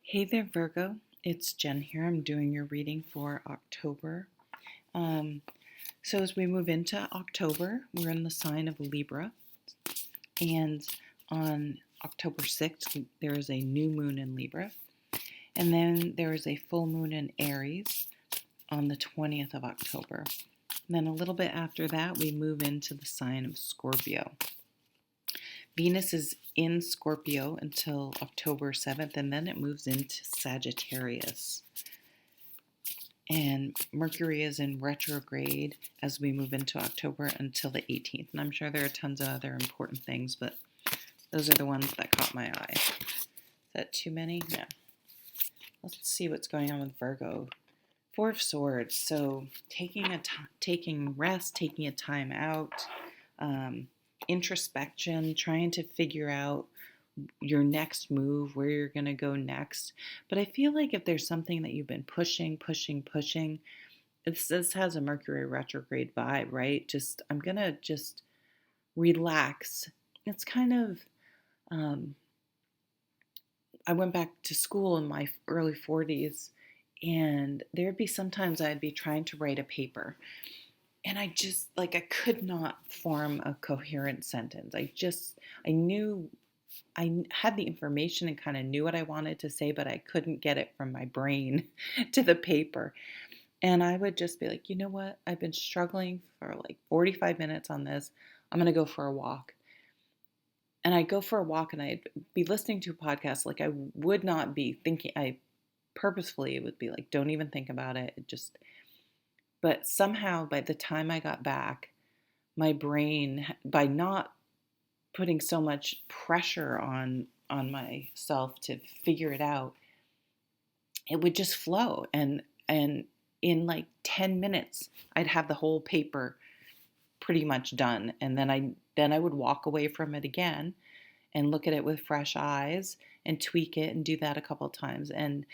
Hey there, Virgo. It's Jen here. I'm doing your reading for October. Um, so, as we move into October, we're in the sign of Libra. And on October 6th, there is a new moon in Libra. And then there is a full moon in Aries on the 20th of October. And then a little bit after that, we move into the sign of Scorpio. Venus is in Scorpio until October 7th, and then it moves into Sagittarius. And Mercury is in retrograde as we move into October until the 18th. And I'm sure there are tons of other important things, but those are the ones that caught my eye. Is that too many? No. Let's see what's going on with Virgo. Four of Swords. So taking rest, taking a time out, introspection, trying to figure out your next move, where you're going to go next. But I feel like if there's something that you've been pushing, this has a Mercury retrograde vibe, right? I'm going to just relax. It's kind of, I went back to school in my early 40s, and there'd be sometimes I'd be trying to write a paper. And I could not form a coherent sentence. I knew I had the information and kind of knew what I wanted to say, but I couldn't get it from my brain to the paper. And I would just be like, you know what? I've been struggling for like 45 minutes on this. I'm going to go for a walk. And I'd go for a walk and I'd be listening to a podcast. Like I would not be thinking, I purposefully would be like, don't even think about it. But somehow by the time I got back, my brain, by not putting so much pressure on myself to figure it out, it would just flow, and in like 10 minutes I'd have the whole paper pretty much done, and then I would walk away from it again and look at it with fresh eyes and tweak it and do that a couple times. And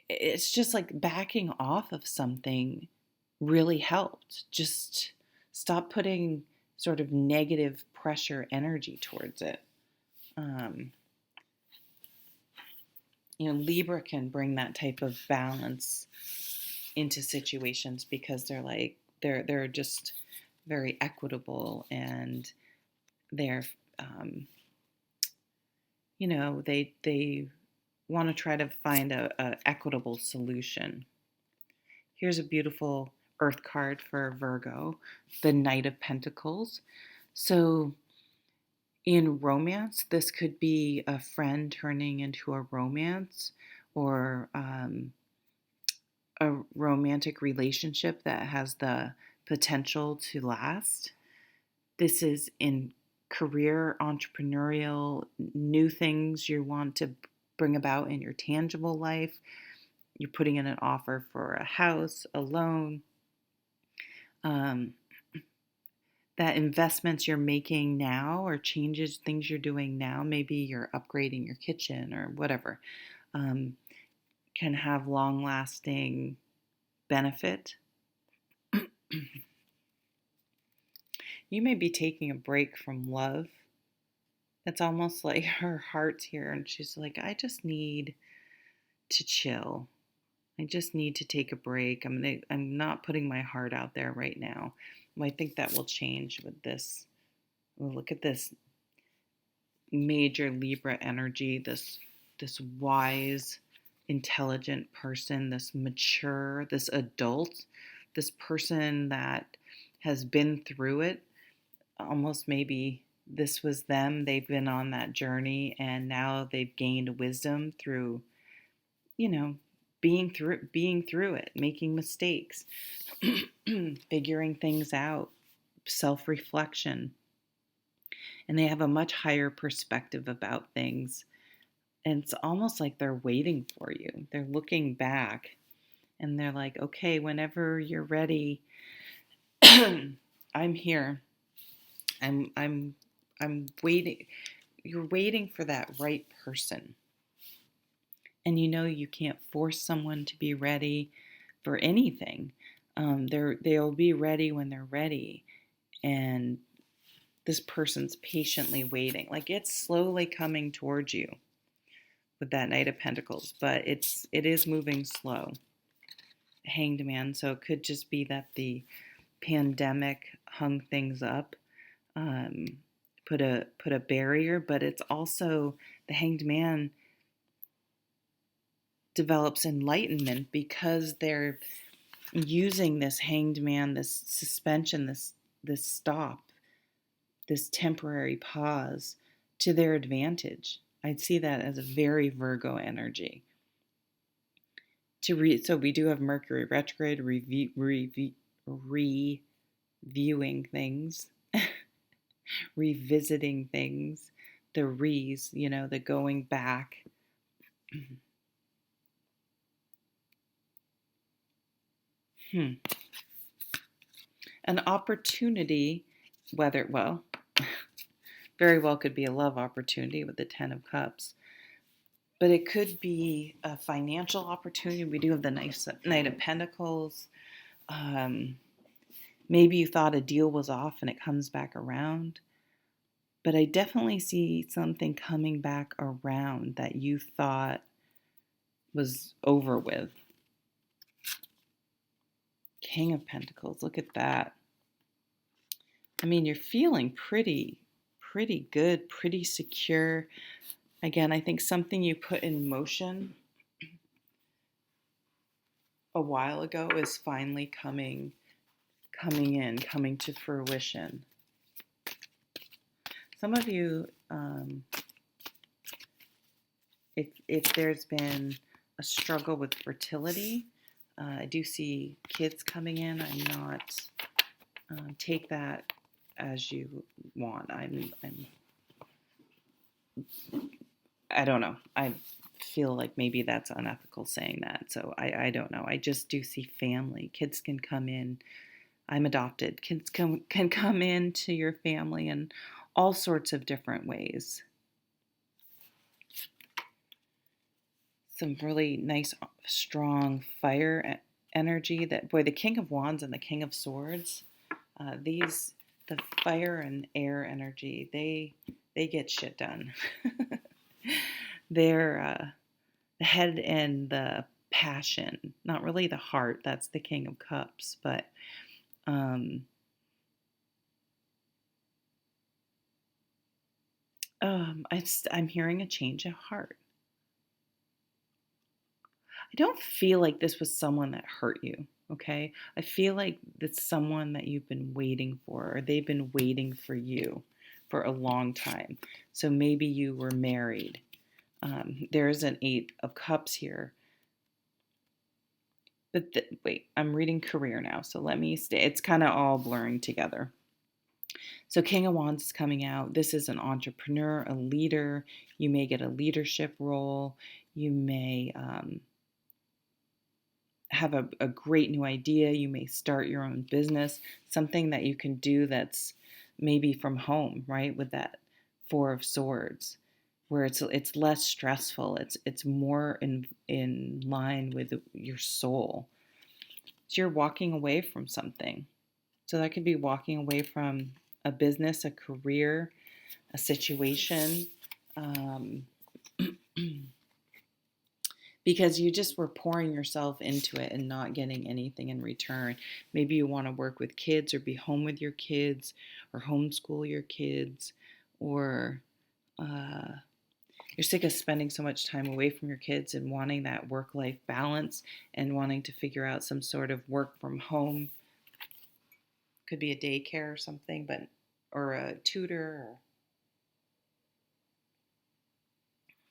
it's just like backing off of something really helped. Just stop putting sort of negative pressure energy towards it. Libra can bring that type of balance into situations because they're just very equitable, and they're they want to try to find a equitable solution. Here's a beautiful earth card for Virgo, the Knight of Pentacles. So in romance, this could be a friend turning into a romance, or a romantic relationship that has the potential to last. This is in career, entrepreneurial, new things you want to bring about in your tangible life. You're putting in an offer for a house, a loan, that investments you're making now, or things you're doing now, maybe you're upgrading your kitchen or whatever, can have long-lasting benefit. You may be taking a break from love. It's almost like her heart's here and she's like, I just need to chill. I just need to take a break. I'm not putting my heart out there right now. I think that will change with this. Look at this major Libra energy, this wise, intelligent person, this mature, this adult, this person that has been through it. Almost maybe this was them. They've been on that journey and now they've gained wisdom through, being through it, making mistakes, figuring things out, self-reflection. And they have a much higher perspective about things. And it's almost like they're waiting for you. They're looking back and they're like, okay, whenever you're ready, I'm here. I'm waiting. You're waiting for that right person. And you can't force someone to be ready for anything. They'll be ready when they're ready. And this person's patiently waiting. Like it's slowly coming towards you with that Knight of Pentacles, but it is moving slow. Hanged Man, so it could just be that the pandemic hung things up, um, put a barrier, but it's also the Hanged Man develops enlightenment because they're using this Hanged Man, this suspension, this stop, this temporary pause to their advantage. I'd see that as a very Virgo energy. So we do have Mercury retrograde, reviewing things, revisiting things, the re's, the going back. An opportunity, very well could be a love opportunity with the Ten of Cups, but it could be a financial opportunity. We do have the Knight of Pentacles. Maybe you thought a deal was off and it comes back around. But I definitely see something coming back around that you thought was over with. King of Pentacles, look at that. I mean, you're feeling pretty good, pretty secure. Again, I think something you put in motion a while ago is finally coming to fruition. Some of you, if there's been a struggle with fertility, I do see kids coming in. I'm not take that as you want. I don't know. I feel like maybe that's unethical saying that. So I don't know. I just do see family. Kids can come in. I'm adopted. Kids can come into your family in all sorts of different ways. Some really nice, strong fire energy. The King of Wands and the King of Swords. The fire and air energy, they get shit done. They're the head and the passion, not really the heart. That's the King of Cups, but I'm hearing a change of heart. I don't feel like this was someone that hurt you, okay? I feel like it's someone that you've been waiting for, or they've been waiting for you for a long time. So maybe you were married. There is an Eight of Cups here. But wait, I'm reading career now, so let me stay. It's kind of all blurring together. So King of Wands is coming out. This is an entrepreneur, a leader. You may get a leadership role. You may have a great new idea. You may start your own business, something that you can do that's maybe from home, right? With that Four of Swords, where it's less stressful. It's more in line with your soul. So you're walking away from something. So that could be walking away from a business, a career, a situation, because you just were pouring yourself into it and not getting anything in return. Maybe you want to work with kids or be home with your kids or homeschool your kids, or you're sick of spending so much time away from your kids and wanting that work-life balance and wanting to figure out some sort of work from home. Could be a daycare or something, or a tutor or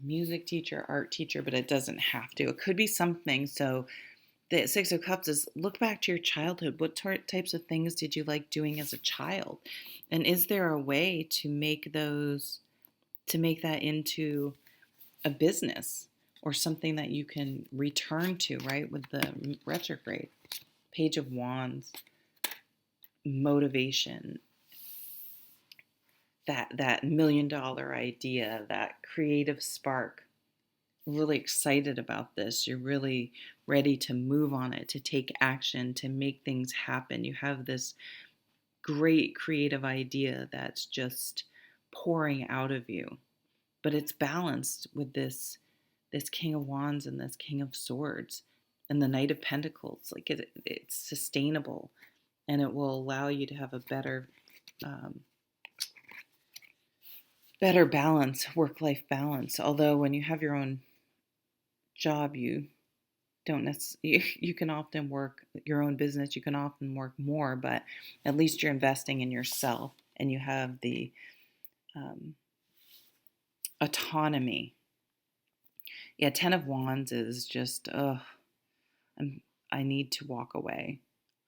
music teacher, art teacher, but it doesn't have to. It could be something. So the Six of Cups is look back to your childhood. What types of things did you like doing as a child? And is there a way to make that into a business or something that you can return to, right? With the retrograde, Page of Wands, motivation, that $1 million idea, that creative spark. Really excited about this. You're really ready to move on it, to take action, to make things happen. You have this great creative idea that's just pouring out of you, but it's balanced with this this King of Wands and this King of Swords and the Knight of Pentacles. Like it's sustainable, and it will allow you to have a um, better balance, work-life balance. Although when you have your own job, you don't necessarily, you can often work your own business, you can often work more, but at least you're investing in yourself and you have the um, autonomy. Yeah, Ten of Wands is just, I'm, I need to walk away.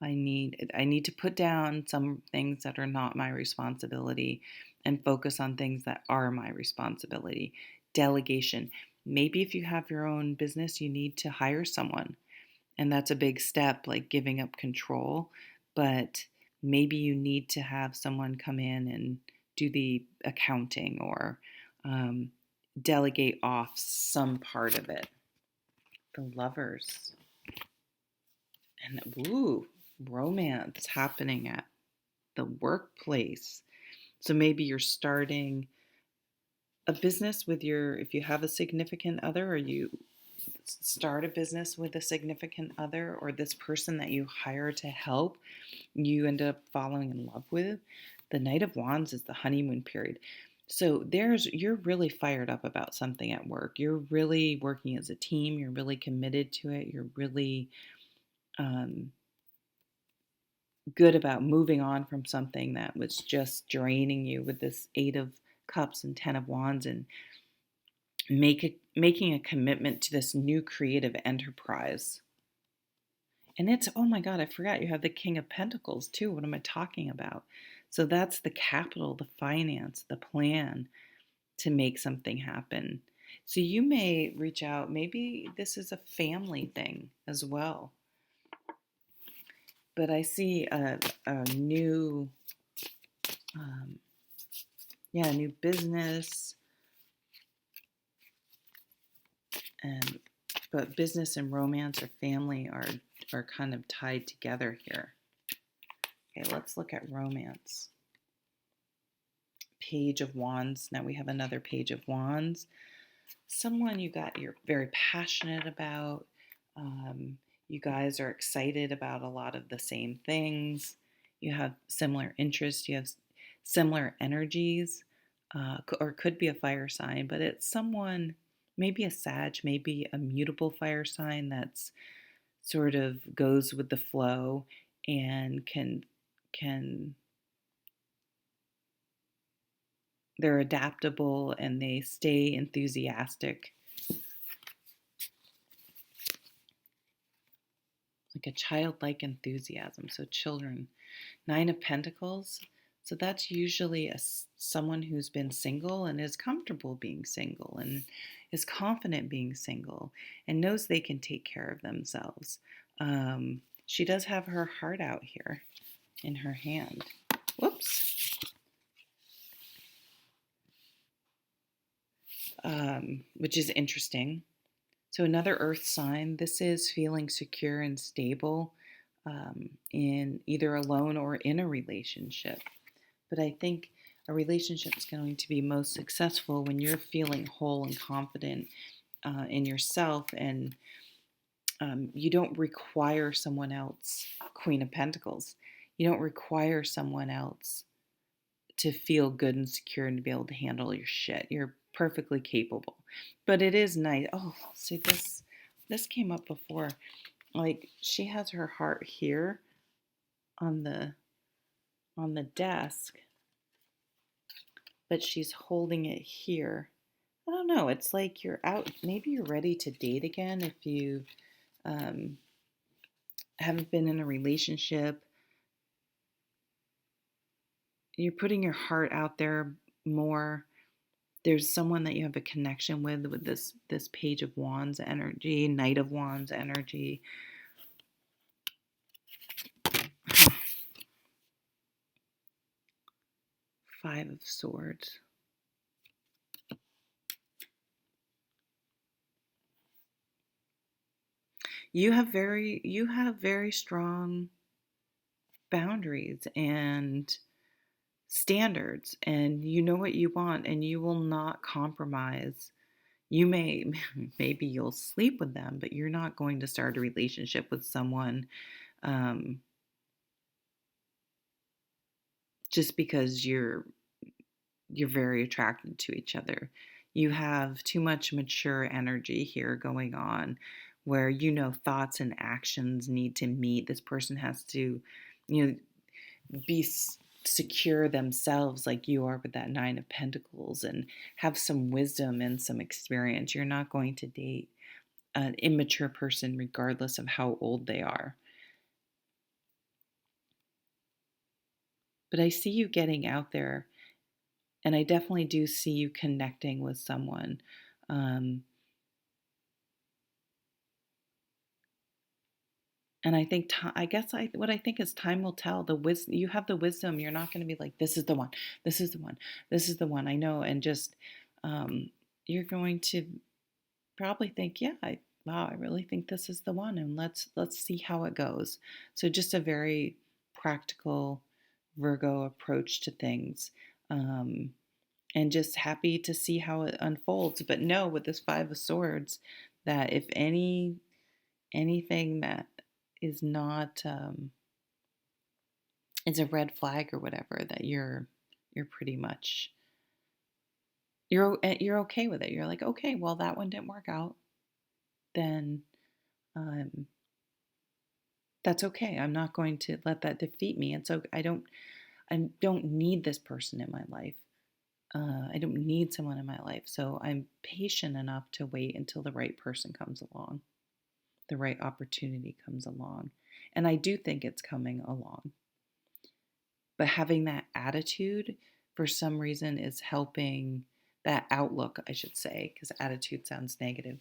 I need to put down some things that are not my responsibility and focus on things that are my responsibility. Delegation. Maybe if you have your own business, you need to hire someone. And that's a big step, like giving up control. But maybe you need to have someone come in and do the accounting or um, delegate off some part of it. The Lovers. And ooh, romance happening at the workplace. So maybe you're starting a business with if you have a significant other, or you start a business with a significant other, or this person that you hire to help, you end up falling in love with. The Knight of Wands is the honeymoon period. So you're really fired up about something at work. You're really working as a team. You're really committed to it. You're really um, good about moving on from something that was just draining you with this Eight of Cups and Ten of Wands, and making a commitment to this new creative enterprise. And it's, oh my God, I forgot you have the King of Pentacles too. What am I talking about? So that's the capital, the finance, the plan to make something happen. So you may reach out, maybe this is a family thing as well. But I see a new, a new business, and but business and romance or family are kind of tied together here. Okay, let's look at romance. Page of Wands. Now we have another Page of Wands. Someone you're very passionate about. You guys are excited about a lot of the same things. You have similar interests. You have similar energies, or could be a fire sign, but it's someone, maybe a Sag, maybe a mutable fire sign that's sort of goes with the flow and can they're adaptable and they stay enthusiastic, like a childlike enthusiasm. So children. Nine of Pentacles. So that's usually someone who's been single and is comfortable being single and is confident being single and knows they can take care of themselves. She does have her heart out here in her hand. Whoops. Which is interesting. So another earth sign. This is feeling secure and stable in either alone or in a relationship. But I think a relationship is going to be most successful when you're feeling whole and confident in yourself, and you don't require someone else. Queen of Pentacles. You don't require someone else to feel good and secure and to be able to handle your shit. You're perfectly capable. But it is nice. Oh, see this came up before. Like she has her heart here on the desk, but she's holding it here. I don't know. It's like you're out. Maybe you're ready to date again if you haven't been in a relationship. You're putting your heart out there more. There's someone that you have a connection with this Page of Wands energy, Knight of Wands energy. Five of Swords. You have very strong boundaries and standards, and you know what you want, and you will not compromise You may, maybe you'll sleep with them, but you're not going to start a relationship with someone um, just because you're very attracted to each other. You have too much mature energy here going on where thoughts and actions need to meet. This person has to, you know, be secure themselves like you are with that 9 of Pentacles and have some wisdom and some experience. You're not going to date an immature person regardless of how old they are. But I see you getting out there, and I definitely do see you connecting with someone. Um, and I think I guess what I think is time will tell. The wisdom you have, the wisdom. You're not going to be like, this is the one, this is the one, this is the one. I know, and just you're going to probably think, yeah, wow, I really think this is the one, and let's see how it goes. So just a very practical Virgo approach to things. Um, and just happy to see how it unfolds. But no, with this 5 of Swords, that if anything that is not is a red flag or whatever, that you're pretty much you're okay with it. You're like, okay, well that one didn't work out, then um, that's okay. I'm not going to let that defeat me. And so I don't need this person in my life. I don't need someone in my life. So I'm patient enough to wait until the right person comes along, the right opportunity comes along. And I do think it's coming along. But having that attitude for some reason is helping, that outlook, I should say, because attitude sounds negative.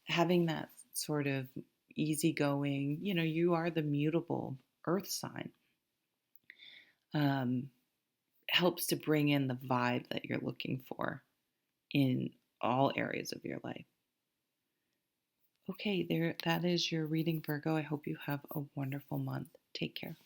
Having that sort of easygoing, you are the mutable earth sign, um, helps to bring in the vibe that you're looking for in all areas of your life. Okay, there, that is your reading, Virgo. I hope you have a wonderful month. Take care.